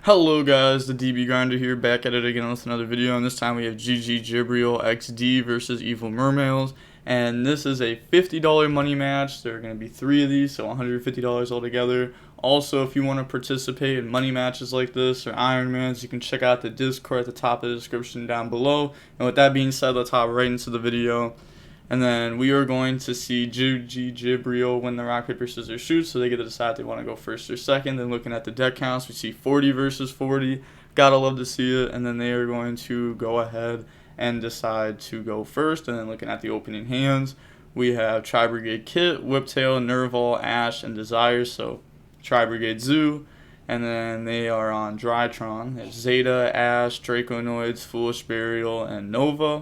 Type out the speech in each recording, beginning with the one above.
Hello guys, the DB Grinder here, back at it again with another video, and this time we have GG Gibriel XD versus Evil Mermails, and this is a $50 money match. There are going to be 3 of these, so $150 altogether. Also, if you want to participate in money matches like this or Ironmans, you can check out the Discord at the top of the description down below. And with that being said, let's hop right into the video. And then we are going to see GG Gibriel win the rock, paper, scissors, shoot, so they get to decide if they want to go first or second. Then looking at the deck counts, we see 40 versus 40. Gotta love to see it. And then they are going to go ahead and decide to go first. And then looking at the opening hands, we have Tri-Brigade Kit, Whiptail, Nerval, Ash, and Desire. So Tri-Brigade Zoo. And then they are on Drytron. They have Zeta, Ash, Draconoids, Foolish Burial, and Nova.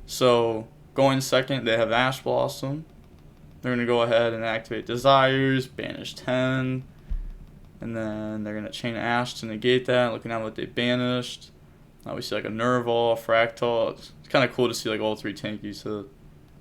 So going second, they have Ash Blossom. They're going to go ahead and activate Desires, banish 10. And then they're going to chain Ash to negate that, looking at what they banished. We see like a Nerval, Fractal. It's kind of cool to see like all 3 tankies. So,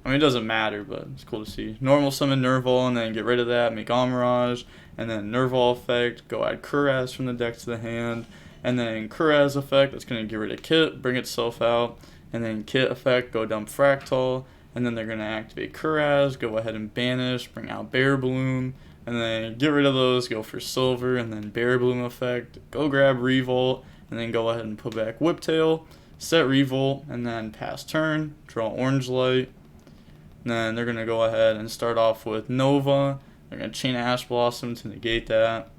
I mean, it doesn't matter, but it's cool to see. Normal summon Nerval and then get rid of that, make Amirage. And then Nerval effect, go add Kuraz from the deck to the hand. And then Kuraz effect, that's going to get rid of Kit, bring itself out. And then Kit effect, go dump Fractal. And then they're going to activate Kuraz, go ahead and banish, bring out Bear Bloom. And then get rid of those, go for Silver. And then Bear Bloom effect, go grab Revolt. And then go ahead and put back Whiptail, set Revolt. And then pass turn, draw Orange Light. And then they're going to go ahead and start off with Nova. They're going to chain Ash Blossom to negate that.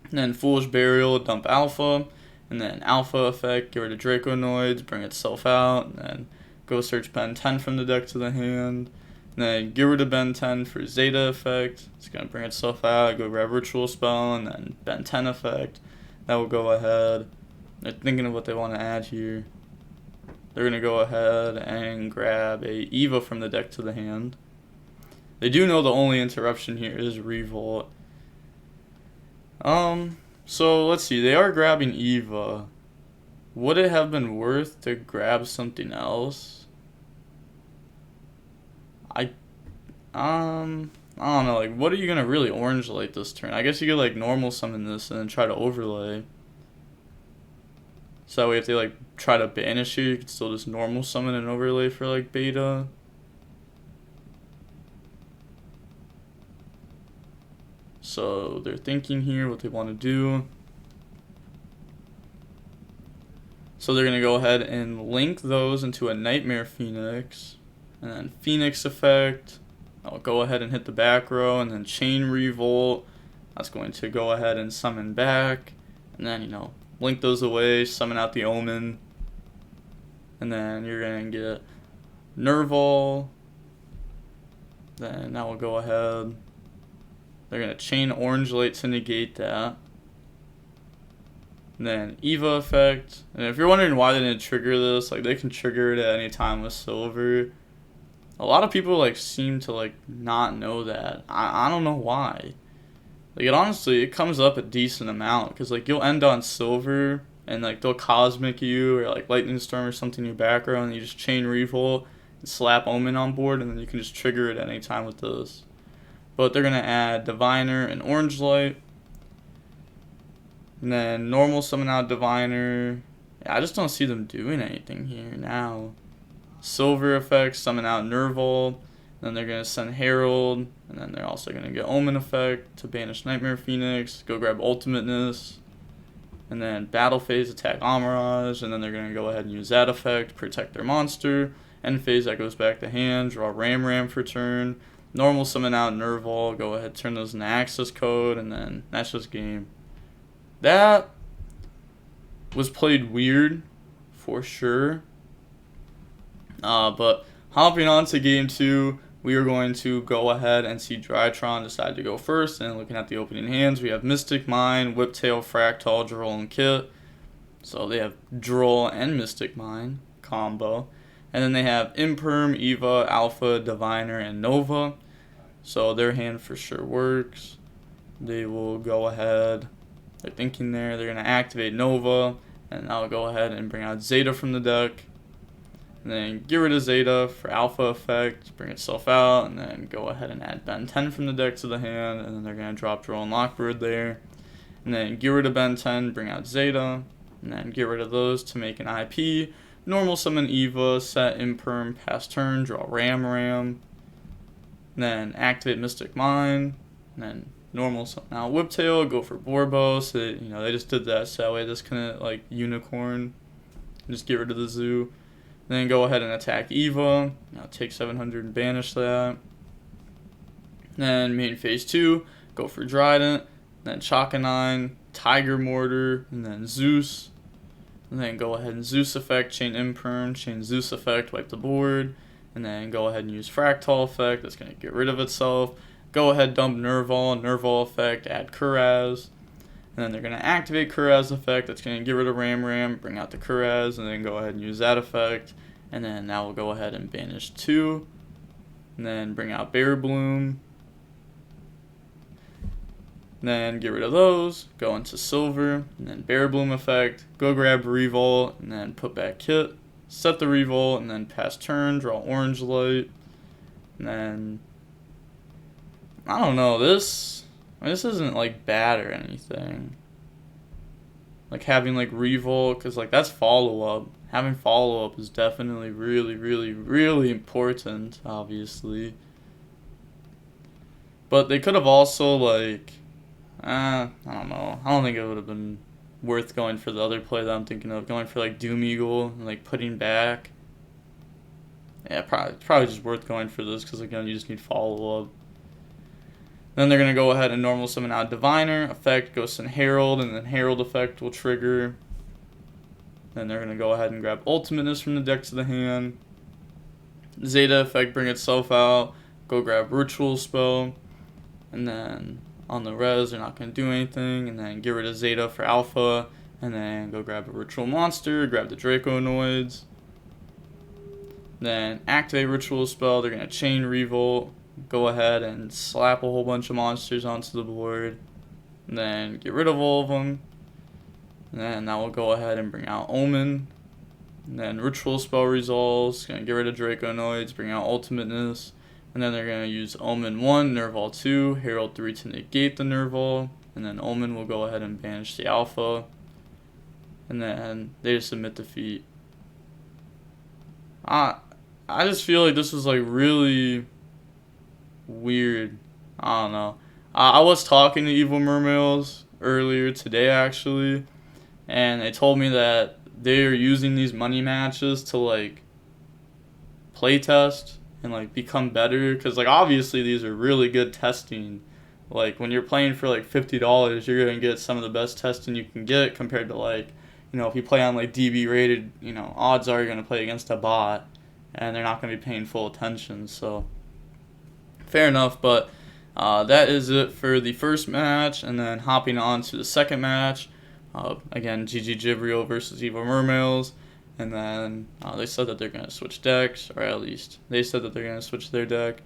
And then Foolish Burial, dump Alpha. And then Alpha effect, get rid of Draconoids, bring itself out, and then go search Ben 10 from the deck to the hand. And then get rid of Ben 10 for Zeta effect. It's going to bring itself out, go grab Ritual Spell, and then Ben 10 effect. That will go ahead. They're thinking of what they want to add here. They're going to go ahead and grab a Eva from the deck to the hand. They do know the only interruption here is Revolt. So let's see, they are grabbing Eva. Would it have been worth to grab something else? I don't know, like what are you gonna really orange light this turn? I guess you could like normal summon this and then try to overlay. So that way if they like try to banish you could still just normal summon and overlay for like beta. So they're thinking here what they want to do. So they're going to go ahead and link those into a Nightmare Phoenix. And then Phoenix effect. I'll go ahead and hit the back row and then chain Revolt. That's going to go ahead and summon back. And then, link those away, summon out the Omen. And then you're going to get Nerval. Then that will go ahead. They're going to chain Orange Light to negate that. And then Eva effect. And if you're wondering why they didn't trigger this, like they can trigger it at any time with Silver. A lot of people like seem to like not know that. I don't know why. Like it comes up a decent amount because like you'll end on Silver and like they'll Cosmic you or like Lightning Storm or something in your back row and you just chain Revolt and slap Omen on board and then you can just trigger it at any time with this. But they're going to add Diviner and Orange Light. And then normal summon out Diviner. Yeah, I just don't see them doing anything here now. Silver effect, summon out Nerval. Then they're going to send Herald. And then they're also going to get Omen effect to banish Nightmare Phoenix. Go grab Ultimateness. And then Battle Phase, attack Amirage. And then they're going to go ahead and use that effect, protect their monster. End phase, that goes back to hand. Draw Ram for turn. Normal summon out Nerval, go ahead, turn those into access code, and then that's just game. That was played weird, for sure. But hopping on to game 2, we are going to go ahead and see Drytron decide to go first. And looking at the opening hands, we have Mystic Mine, Whiptail, Fractal, Droll, and Kit. So they have Droll and Mystic Mine combo. And then they have Imperm, Eva, Alpha, Diviner, and Nova. So their hand for sure works. They will go ahead. They're thinking there. They're going to activate Nova. And I'll go ahead and bring out Zeta from the deck. And then get rid of Zeta for Alpha effect. Bring itself out. And then go ahead and add Ben 10 from the deck to the hand. And then they're going to drop Droll and Lockbird there. and then get rid of Ben 10, bring out Zeta, and then get rid of those to make an IP. Normal summon Eva, set Imperm, pass turn, draw Ram, then activate Mystic Mine, and then normal summon out Whiptail, go for Borbos. They just did that so that way this couldn't like Unicorn. Just get rid of the Zoo. Then go ahead and attack Eva. Now take 700 and banish that. Then main phase 2, go for Trident, then Chakanine, Tiger Mortar, and then Zeus. And then go ahead and Zeus effect, chain Imperm, chain Zeus effect, wipe the board. And then go ahead and use Fractal effect, that's going to get rid of itself. Go ahead, dump Nerval effect, add Kuraz. And then they're going to activate Kuraz effect, that's going to get rid of Ram, bring out the Kuraz, and then go ahead and use that effect. And then now we'll go ahead and banish 2. And then bring out Bear Bloom. Then get rid of those, go into Silver, and then Bear Bloom effect, go grab Revolt, and then put back Kit, set the Revolt, and then pass turn, draw Orange Light, and then, I don't know, this isn't like bad or anything. Like having like Revolt, because like that's follow-up. Having follow-up is definitely really important, obviously. But they could have also like, I don't know. I don't think it would have been worth going for the other play that I'm thinking of. Going for like Doom Eagle and like putting back. Yeah, probably just worth going for this because again you just need follow up. Then they're gonna go ahead and normal summon out Diviner effect, Ghost and Herald, and then Herald effect will trigger. Then they're gonna go ahead and grab Ultimateness from the deck to the hand. Zeta effect, bring itself out. Go grab Ritual Spell, and then on the res, they're not going to do anything, and then get rid of Zeta for Alpha, and then go grab a Ritual Monster, grab the Draconoids, then activate Ritual Spell, they're going to chain Revolt, go ahead and slap a whole bunch of monsters onto the board, and then get rid of all of them, and then that will go ahead and bring out Omen, and then Ritual Spell resolves, going to get rid of Draconoids, bring out Ultimateness. And then they're going to use Omen 1, Nerval 2, Herald 3 to negate the Nerval. And then Omen will go ahead and banish the Alpha. And then they just submit defeat. I just feel like this was like really weird. I don't know. I was talking to Evil Mermails earlier today actually. And they told me that they're using these money matches to like playtest and like become better, because like obviously these are really good testing. Like when you're playing for like $50, you're gonna get some of the best testing you can get compared to like, if you play on like DB rated, odds are you're gonna play against a bot and they're not gonna be paying full attention. So fair enough. But that is it for the first match, and then hopping on to the second match. Again, GG Jibrio versus Evil Mermails. And then they said that they're going to switch decks, or at least they said that they're going to switch their deck.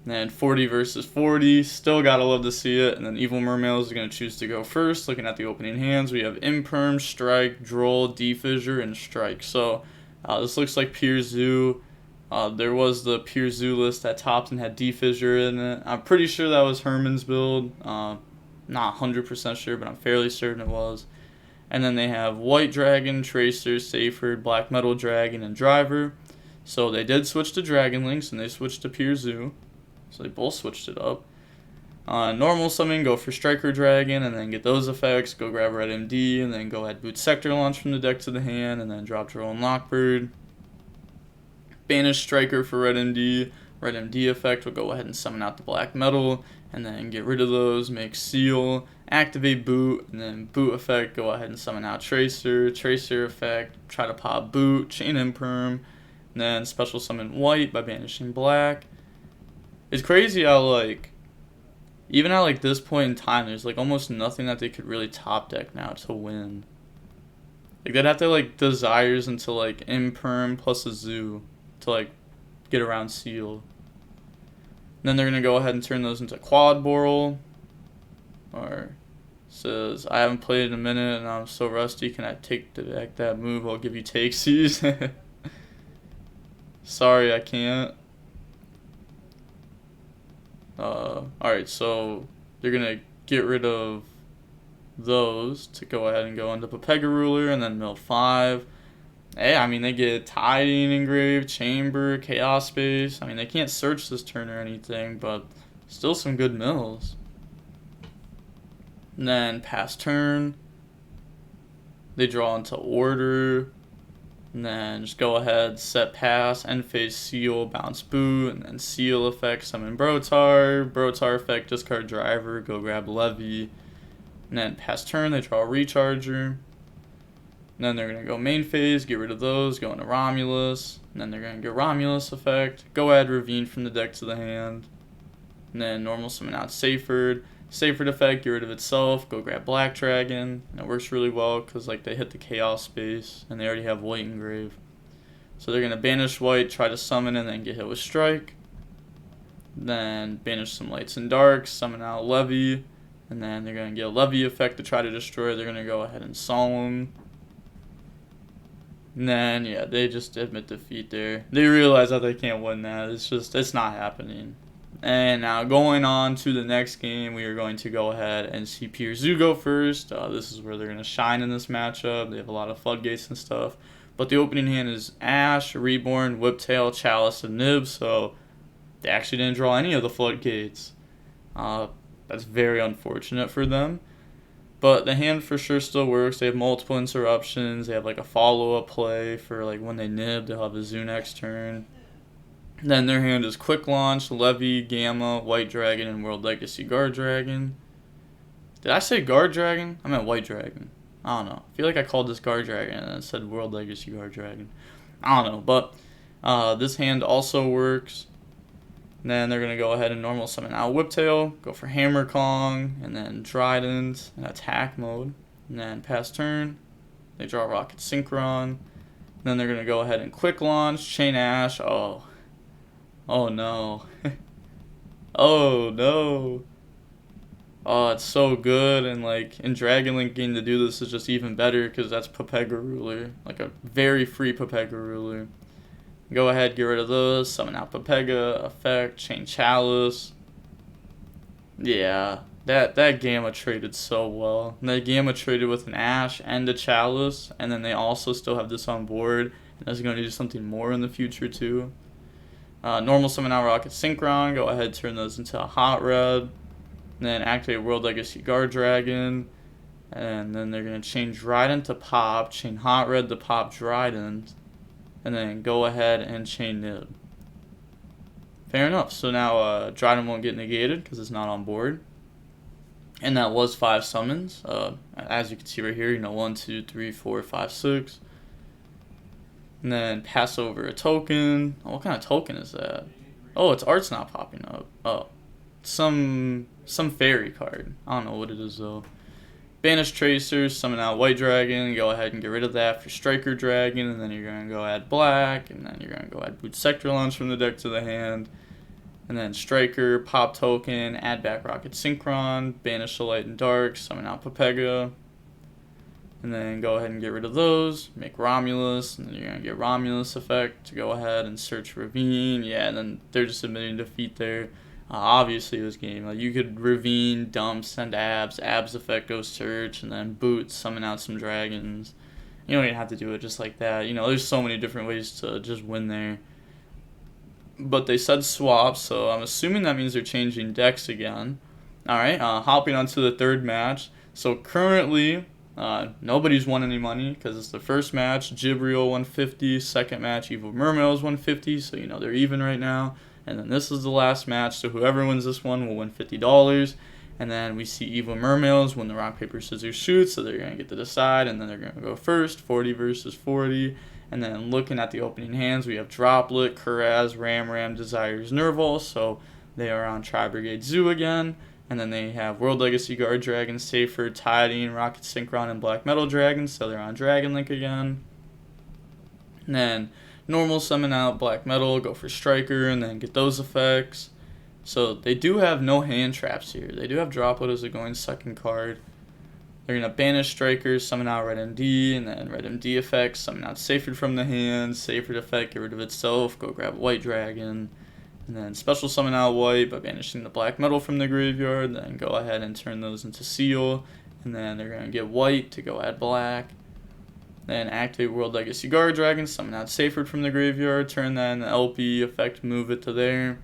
And then 40 versus 40, still got to love to see it. And then Evil Mermails is going to choose to go first. Looking at the opening hands, we have Imperm, Strike, Droll, Defissure, and Strike. So this looks like Pure Zoo. There was the Pure Zoo list that topped and had Defissure in it. I'm pretty sure that was Herman's build. Not 100% sure, but I'm fairly certain it was. And then they have White Dragon, Tracer, Seyfried, Black Metal Dragon, and Driver. So they did switch to Dragon Links, and they switched to Pure Zoo. So they both switched it up. Normal summon, go for Striker Dragon, and then get those effects. Go grab Red MD, and then go ahead boot Sector Launch from the deck to the hand, and then drop Drone Lockbird. Banish Striker for Red MD. Red MD effect will go ahead and summon out the Black Metal, and then get rid of those, make Seal, activate Boot, and then Boot effect, go ahead and summon out Tracer, Tracer effect, try to pop Boot, chain Imperm, and then special summon White by banishing Black. It's crazy how like, even at like this point in time, there's like almost nothing that they could really top deck now to win. Like they'd have to like Desires into like Imperm plus a Zoo to like get around Seal. Then they're going to go ahead and turn those into Quad Boral. Or says, I haven't played in a minute and I'm so rusty. Can I take back that move? I'll give you takesies. Sorry, I can't. Alright, so they're going to get rid of those to go ahead and go into Pepega Ruler, and then mill 5. Hey, I mean, they get Tidying Engraved, Chamber, Chaos Space. I mean, they can't search this turn or anything, but still some good mills. And then pass turn. They draw into Order. And then just go ahead, set pass, end phase seal, bounce boot, and then seal effect, summon Brotar. Brotar effect, discard driver, go grab Levy. And then pass turn, they draw a Recharger. And then they're going to go main phase, get rid of those, go into Romulus. And then they're going to get Romulus effect. Go ahead, Ravine from the deck to the hand. And then normal summon out Seyfried. Seyfried effect, get rid of itself, go grab Black Dragon. And it works really well because like they hit the Chaos Space and they already have white engrave. So they're going to banish white, try to summon, and then get hit with Strike. Then banish some lights and darks, summon out Levy. And then they're going to get a Levy effect to try to destroy. They're going to go ahead and Solemn. And then, yeah, they just admit defeat there. They realize that they can't win that. It's not happening. And now going on to the next game, we are going to go ahead and see Pure Zoo go first. This is where they're going to shine in this matchup. They have a lot of floodgates and stuff. But the opening hand is Ash, Reborn, Whiptail, Chalice, and Nib. So they actually didn't draw any of the floodgates. That's very unfortunate for them. But the hand for sure still works. They have multiple interruptions. They have like a follow-up play for like when they nib. They'll have a Zoo next turn. Then their hand is Quick Launch, Levy, Gamma, White Dragon, and World Legacy Guard Dragon. Did I say Guard Dragon? I meant White Dragon. I don't know. I feel like I called this Guard Dragon and it said World Legacy Guard Dragon. I don't know. But this hand also works. And then they're going to go ahead and normal summon out Whiptail, go for Hammer Kong, and then Trident in attack mode. And then pass turn, they draw Rocket Synchron. Then they're going to go ahead and Quick Launch, Chain Ash. Oh no. Oh no. Oh, it's so good. And like in Dragon Link getting to do this is just even better because that's Pepega Ruler. Like a very free Pepega Ruler. Go ahead, get rid of those, summon out Pepega, effect, chain Chalice. Yeah, that Gamma traded so well. And that Gamma traded with an Ash and a Chalice, and then they also still have this on board, and that's going to do something more in the future too. Normal summon out Rocket Synchron, go ahead, turn those into a Hot Red, and then activate World Legacy Guard Dragon, and then they're going to chain Drytron to pop, chain Hot Red to pop Drytron, and then go ahead and chain Nib. Fair enough. So now Drytron won't get negated because it's not on board. And that was 5 summons. As you can see right here, 1, 2, 3, 4, 5, 6. And then pass over a token. Oh, what kind of token is that? Oh, its art's not popping up. Oh, some fairy card. I don't know what it is though. Banish Tracers, summon out White Dragon, go ahead and get rid of that for Striker Dragon, and then you're going to go add Black, and then you're going to go add Boot Sector Launch from the deck to the hand, and then Striker, pop token, add back Rocket Synchron, banish the Light and Dark, summon out Pepega, and then go ahead and get rid of those, make Romulus, and then you're going to get Romulus effect to go ahead and search Ravine, yeah, and then they're just admitting defeat there. Obviously, this game, like you could Ravine, dump, send abs effect, go search, and then boot, summon out some dragons. You don't even have to do it just like that. There's so many different ways to just win there. But they said swap, so I'm assuming that means they're changing decks again. Alright, hopping on to the third match. So currently, nobody's won any money because it's the first match. Jibriel 150, second match, Evil Mermails 150, so they're even right now. And then this is the last match, so whoever wins this one will win $50. And then we see Evil Mermails win the rock, paper, scissors, shoot, so they're going to get to decide, and then they're going to go first, 40 versus 40. And then looking at the opening hands, we have Droplet, Kuraz, Ram, Desires, Nerval, so they are on Tri-Brigade Zoo again. And then they have World Legacy Guard Dragon, Safer, Tidying, Rocket Synchron, and Black Metal Dragon, so they're on Dragon Link again. And then normal summon out Black Metal, go for Striker, and then get those effects. So they do have no hand traps here. They do have Droplet as a going second card. They're going to banish Striker, summon out Red MD, and then Red MD effects, summon out Seyfried from the hand, Seyfried effect, get rid of itself, go grab White Dragon, and then special summon out White by banishing the Black Metal from the graveyard, then go ahead and turn those into Seal, and then they're going to get white to go add black. Then activate World Legacy Guard Dragon, summon out Seyfried from the graveyard, turn that in the LP effect, move it to there.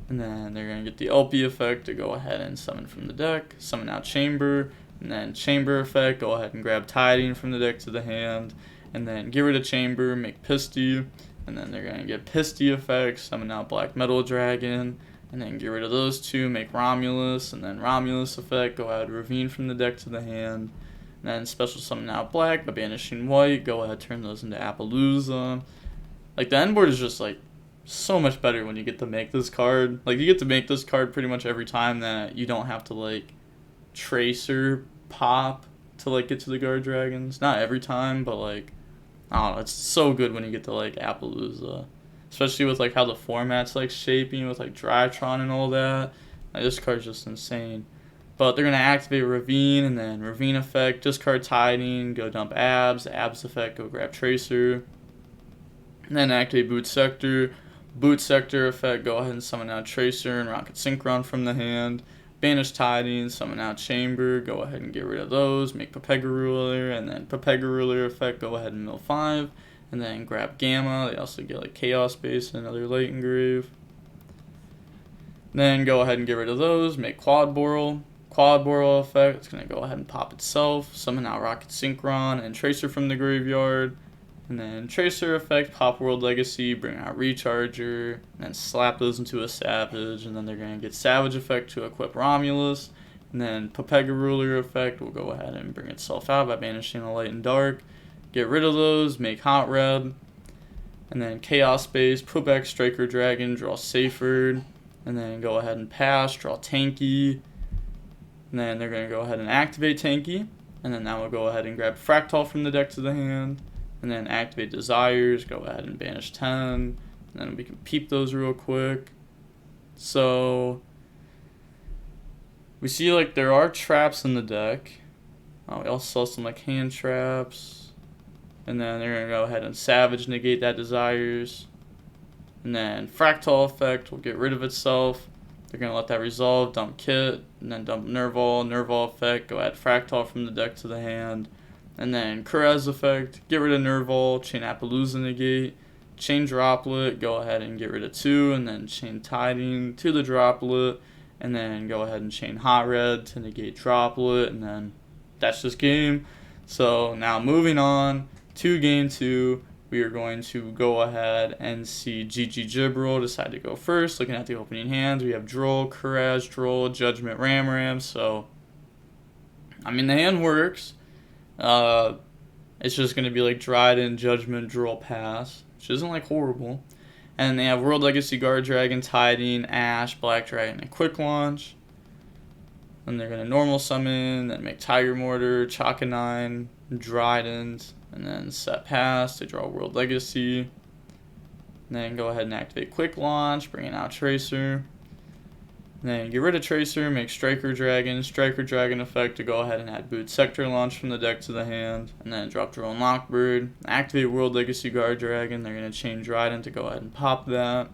And then they're going to get the LP effect to go ahead and summon from the deck, summon out Chamber, and then Chamber effect, go ahead and grab Tiding from the deck to the hand, and then get rid of Chamber, make Pisty, and then they're going to get Pisty effect, summon out Black Metal Dragon, and then get rid of those two, make Romulus, and then Romulus effect, go ahead, Ravine from the deck to the hand. And then special summon out black by banishing white. Go ahead, turn those into Appaloosa. Like, the end board is just, like, so much better when you get to make this card. Like, you get to make this card pretty much every time that you don't have to, like, Tracer pop to, like, get to the guard dragons. Not every time, but, like, I don't know. It's so good when you get to, like, Appaloosa. Especially with, like, how the format's, like, shaping with, like, Drytron and all that. Like, this card's just insane. But they're going to activate Ravine, and then Ravine effect, discard Tiding, go dump Abs effect, go grab Tracer. And then activate Boot Sector. Boot Sector effect, go ahead and summon out Tracer and Rocket Synchron from the hand. Banish Tiding, summon out Chamber, go ahead and get rid of those, make Pepega Ruler, and then Pepega Ruler effect, go ahead and mill 5. And then grab Gamma, they also get like Chaos Base and another Light Engrave. Then go ahead and get rid of those, make Quad Boral. Quad Boral effect, it's going to go ahead and pop itself, summon out Rocket Synchron and Tracer from the graveyard, and then Tracer effect, pop World Legacy, bring out Recharger, and then slap those into a Savage, and then they're going to get Savage effect to equip Romulus, and then Pepega Ruler effect will go ahead and bring itself out by banishing a Light and Dark, get rid of those, make Hot Red, and then Chaos Base, put back Striker Dragon, draw Seyfried, and then go ahead and pass, draw Tanky. And then they're going to go ahead and activate Tanky. And then that will go ahead and grab Fractal from the deck to the hand. And then activate Desires. Go ahead and banish 10. And then we can peep those real quick. So we see like there are traps in the deck. We also saw some like hand traps. And then they're going to go ahead and Savage negate that Desires. And then Fractal effect will get rid of itself. They're going to let that resolve, dump Kit, and then dump Nerval effect, go add Fractal from the deck to the hand, and then Kurez effect, get rid of Nerval, chain Appaloosa negate, chain Droplet, go ahead and get rid of 2, and then chain Tiding to the Droplet, and then go ahead and chain Hot Red to negate Droplet, and then that's just game. So now moving on to game 2. We are going to go ahead and see GG Gibril decide to go first. Looking at the opening hands, we have Droll, Courage, Droll, Judgment, Ram. So, I mean, the hand works. It's just going to be like Dryden, Judgment, Droll, Pass, which isn't like horrible. And they have World Legacy Guard Dragon, Tiding, Ash, Black Dragon, and Quick Launch. Then they're going to normal summon, then make Tiger Mortar, Chakanine, Dryden, and then set pass to draw World Legacy. And then go ahead and activate Quick Launch, bringing out Tracer. And then get rid of Tracer, make Striker Dragon effect to go ahead and add Boot Sector Launch from the deck to the hand. And then drop Drone Lockbird, activate World Legacy Guard Dragon. They're going to chain Dryden to go ahead and pop that.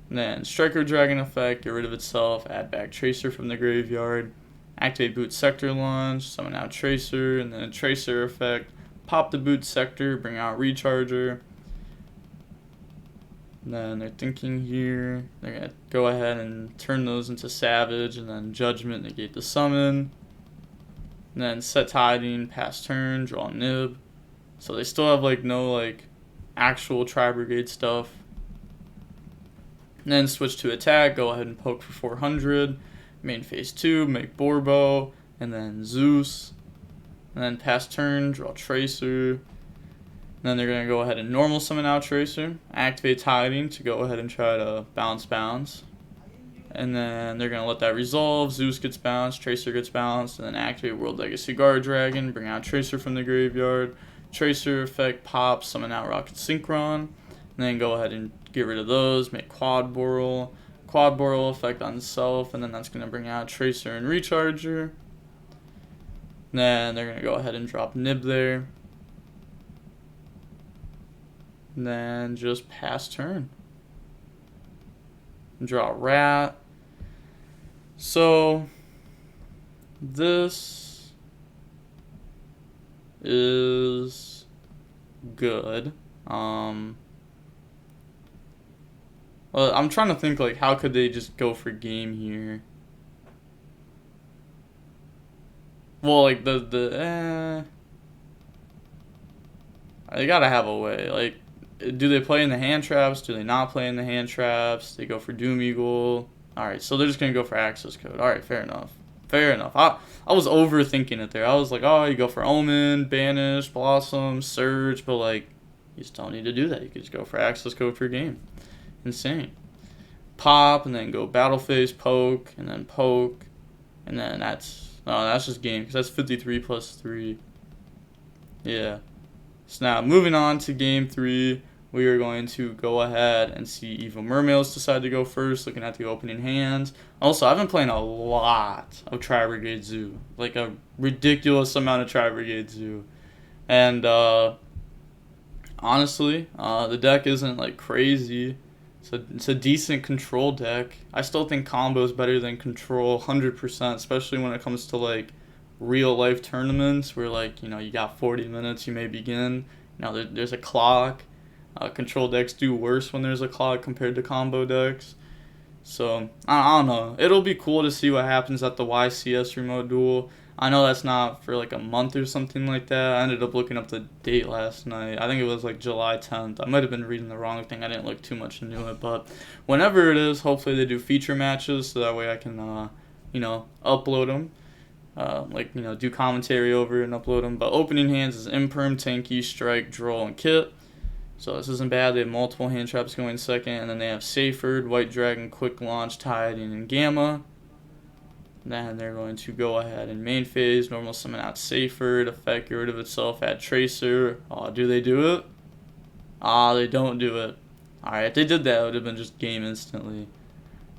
And then Striker Dragon effect, get rid of itself, add back Tracer from the graveyard. Activate Boot Sector Launch, summon out Tracer, and then a Tracer effect, pop the Boot Sector, bring out Recharger. And then they're thinking here, they're going to go ahead and turn those into Savage, and then Judgment, negate the summon. And then set Tiding, pass turn, draw Nib. So they still have like no like actual Tri-Brigade stuff. And then switch to attack, go ahead and poke for 400. Main phase 2, make Borbo, and then Zeus. And then pass turn, draw Tracer. And then they're going to go ahead and normal summon out Tracer. Activate Tiding to go ahead and try to bounce. And then they're going to let that resolve. Zeus gets bounced, Tracer gets bounced, and then activate World Legacy Guard Dragon. Bring out Tracer from the graveyard. Tracer effect pops, summon out Rocket Synchron. And then go ahead and get rid of those, make Quad Boral effect on itself, and then that's going to bring out Tracer and Recharger. Then they're going to go ahead and drop Nib there. And then just pass turn. Draw Rat. So This is good. Well, I'm trying to think, like, how could they just go for game here? Well, like, they gotta have a way. Like, do they play in the hand traps? Do they not play in the hand traps? They go for Doom Eagle. Alright, so they're just gonna go for access code. Alright, fair enough. Fair enough. I was overthinking it there. I was like, oh, you go for Omen, Banish, Blossom, Surge, but, like, you just don't need to do that. You could just go for access code per game. Insane. Pop, and then go Battle Phase, Poke, and then Poke, and then that's just game, because that's 53 plus 3. Yeah. So now, moving on to game 3, we are going to go ahead and see Evil Mermaids decide to go first, looking at the opening hands. Also, I've been playing a lot of Tri-Brigade Zoo, like a ridiculous amount of Tri-Brigade Zoo. And, honestly, the deck isn't, like, crazy. It's a decent control deck. I still think combo is better than control 100%, especially when it comes to, like, real life tournaments where, like, you know, you got 40 minutes, you may begin. You know, there's a clock. Control decks do worse when there's a clock compared to combo decks. So, I don't know. It'll be cool to see what happens at the YCS remote duel. I know that's not for like a month or something like that. I ended up looking up the date last night. I think it was like July 10th. I might have been reading the wrong thing. I didn't look too much into it. But whenever it is, hopefully they do feature matches so that way I can, you know, upload them. Like, you know, do commentary over and upload them. But opening hands is Imperm, Tanky, Strike, Droll, and Kit. So this isn't bad. They have multiple hand traps going second. And then they have Saferd, White Dragon, Quick Launch, Tiding, and Gamma. Then they're going to go ahead and main phase, normal summon out Saferd, effect, get rid of itself, add Tracer. Oh, do they do it? They don't do it. Alright, if they did that, it would have been just game instantly.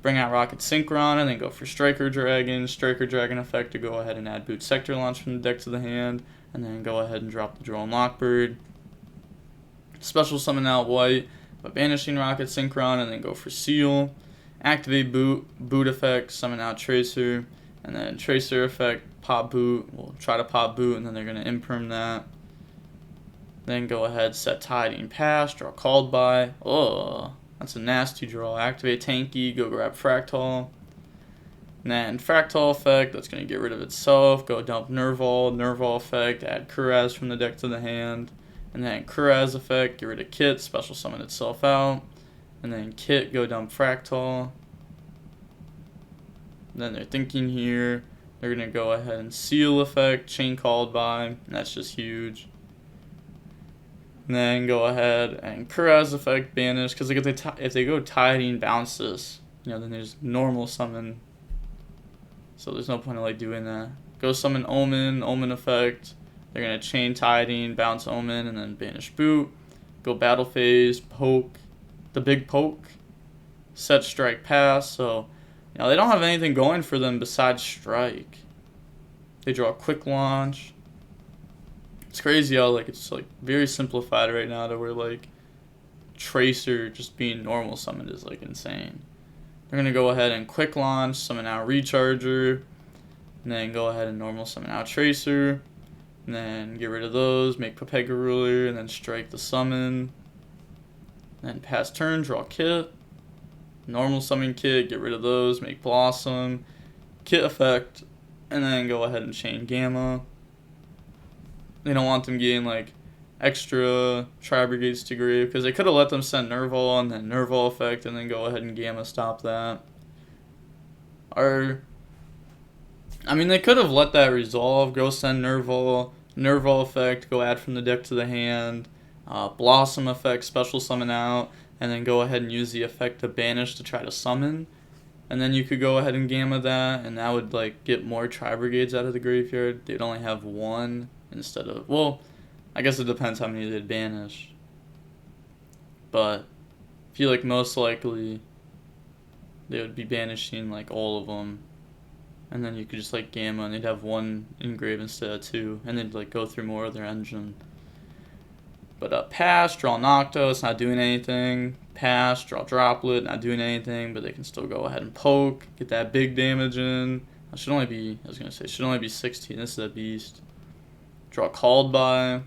Bring out Rocket Synchron, and then go for Striker Dragon effect to go ahead and add Boot Sector Launch from the deck to the hand, and then go ahead and drop the Drone Lockbird. Special summon out White, by banishing Rocket Synchron, and then go for Seal. Activate Boot effect, summon out Tracer, and then Tracer effect, pop Boot. We'll try to pop Boot, and then they're going to imperm that. Then go ahead, set Tiding Pass, draw Called By. Oh, that's a nasty draw. Activate Tanky, go grab Fractal. And then Fractal effect, that's going to get rid of itself. Go dump Nerval effect, add Kuraz from the deck to the hand. And then Kuraz effect, get rid of Kit, special summon itself out. And then Kit, go dump Fractal. Then they're thinking here, they're going to go ahead and Seal effect, Chain Called By, and that's just huge. And then go ahead and Kuraz effect, banish, because like if they go Tiding, bounce this, you know, then there's normal summon. So there's no point in like doing that. Go summon Omen effect, they're going to chain Tiding, bounce Omen, and then banish Boot. Go battle phase, poke, the big poke, set Strike Pass, so you know, they don't have anything going for them besides Strike. They draw a Quick Launch. It's crazy how like it's like very simplified right now to where like Tracer just being normal summoned is like insane. They're gonna go ahead and Quick Launch, summon out Recharger, and then go ahead and normal summon out Tracer, and then get rid of those, make Pepega Ruler, and then strike the summon. And then pass turn, draw Kit. Normal summon Kit, get rid of those, make Blossom, Kit effect, and then go ahead and chain Gamma. They don't want them getting like extra Tri-Brigades to grave, because they could have let them send Nerval and then Nerval effect and then go ahead and Gamma stop that. Or, I mean, they could have let that resolve, go send Nerval effect, go add from the deck to the hand, Blossom effect, special summon out, and then go ahead and use the effect to banish to try to summon. And then you could go ahead and Gamma that, and that would like get more Tri-Brigades out of the graveyard. They'd only have one instead of, well, I guess it depends how many they'd banish. But I feel like most likely they would be banishing like all of them. And then you could just like Gamma and they'd have one engrave instead of two. And they'd like go through more of their engine. But pass, draw Nocto, it's not doing anything. Pass, draw Droplet, not doing anything, but they can still go ahead and poke, get that big damage in. It should only be, I was going to say, it should only be 16. This is a beast. Draw called by.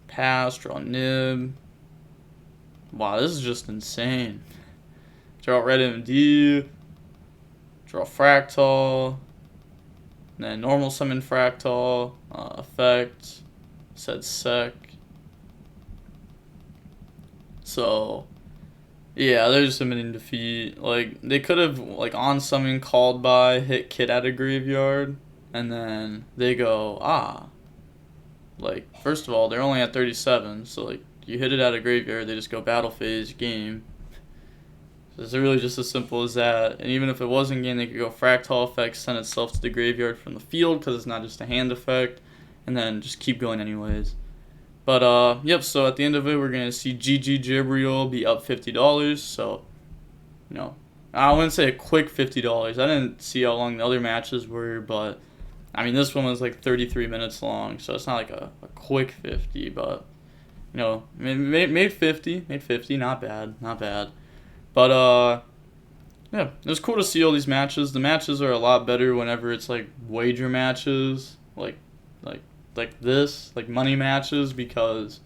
Pass, draw nib. Wow, this is just insane. Draw red MD. Draw fractal. And then normal summon fractal. Effect. Said sec. So, yeah, they're just submitting defeat. Like, they could have, like, on summon called by, hit kid at a graveyard, and then they go, like, first of all, they're only at 37, so, like, you hit it at a graveyard, they just go battle phase, game. So it's really just as simple as that. And even if it wasn't game, they could go fractal effect, send itself to the graveyard from the field, because it's not just a hand effect, and then just keep going anyways. But, yep, so at the end of it, we're going to see GG Jibriel be up $50. So, you know, I wouldn't say a quick $50. I didn't see how long the other matches were, but, I mean, this one was like 33 minutes long. So it's not like a quick 50, but, you know, made 50. Made 50. Not bad. Not bad. But, yeah, it was cool to see all these matches. The matches are a lot better whenever it's like wager matches, like this, like money matches, because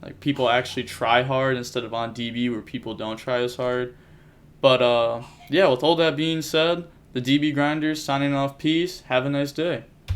like people actually try hard instead of on DB where people don't try as hard. But yeah, with all that being said, the DB Grinders signing off. Peace. Have a nice day.